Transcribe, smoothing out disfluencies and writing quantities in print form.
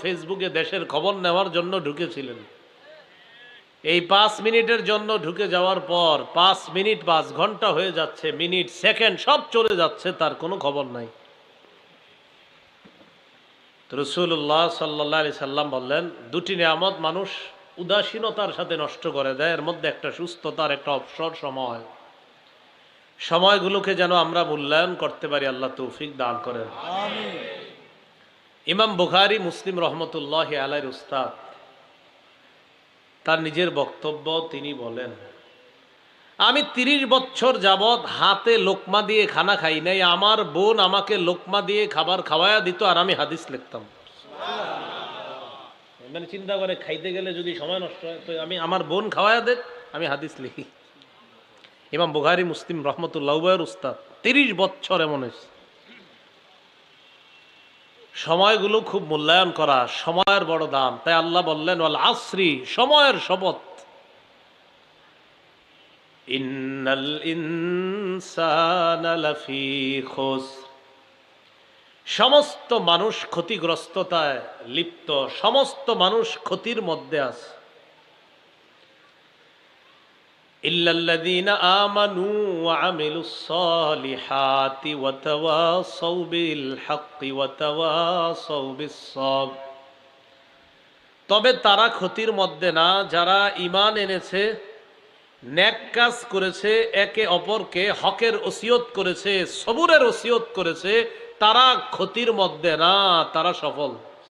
ফেসবুকে দেশের খবর নেওয়ার জন্য ঢুকেছিলেন। এই 5 মিনিটের জন্য ঢুকে যাওয়ার পর 5 মিনিট 5 ঘন্টা হয়ে যাচ্ছে, মিনিট সেকেন্ড সব চলে যাচ্ছে, তার কোনো খবর নাই। রাসূলুল্লাহ সাল্লাল্লাহু আলাইহি সাল্লাম বললেন, দুটি নিয়ামত মানুষ উদাসীনতার সাথে নষ্ট করে দেয়, এর মধ্যে একটা সুস্থতার, একটা অবসর সময়। সময়গুলোকে যেন আমরা মূল্যায়ন করতে পারি, আল্লাহ তৌফিক দান করেন। আমিন। ইমাম বুখারী মুসলিম রহমতুল্লাহি আলাইহির উস্তাদ তার নিজের বক্তব্য তিনি বলেন, আমি 30 বছর যাবৎ হাতে লোকমা দিয়ে খানা খাই নাই, আমার বোন আমাকে লোকমা দিয়ে খাবার খাওয়ায়া দিত আর আমি হাদিস লিখতাম। মানে চিন্তা করে, খাইতে গেলে যদি সময় নষ্ট হয় তো আমি, আমার বোন খাওয়ায়া দেখ, আমি হাদিস লিখি। ইমাম বুখারী মুসলিম রহমতুল্লাহ উস্তাদ 30 বছর এমন হয়েছে। সময়গুলো খুব মূল্যায়ন করা, সময়ের বড় দাম। তাই আল্লাহ বললেন, ওয়াল আসরি, সময়ের শপথ, ইন্নাল ইনসানা লাফি খুসর, সমস্ত মানুষ ক্ষতিগ্রস্ততায় লিপ্ত, সমস্ত মানুষ ক্ষতির মধ্যে আছে। ইল্লাল্লাযীনা আমানু ওয়া আমিলুস সালিহাতি ওয়া তাওয়াসাউ বিল হাক্কি ওয়া তাওয়াসাউ বিস সাবর, তবে তারা ক্ষতির মধ্যে না যারা ঈমান এনেছে, নেক কাজ করেছে, একে অপরকে হকের ওসিয়ত করেছে, সবুরের ওসিয়ত করেছে, তারা ক্ষতির মধ্যে না, তারা সফল।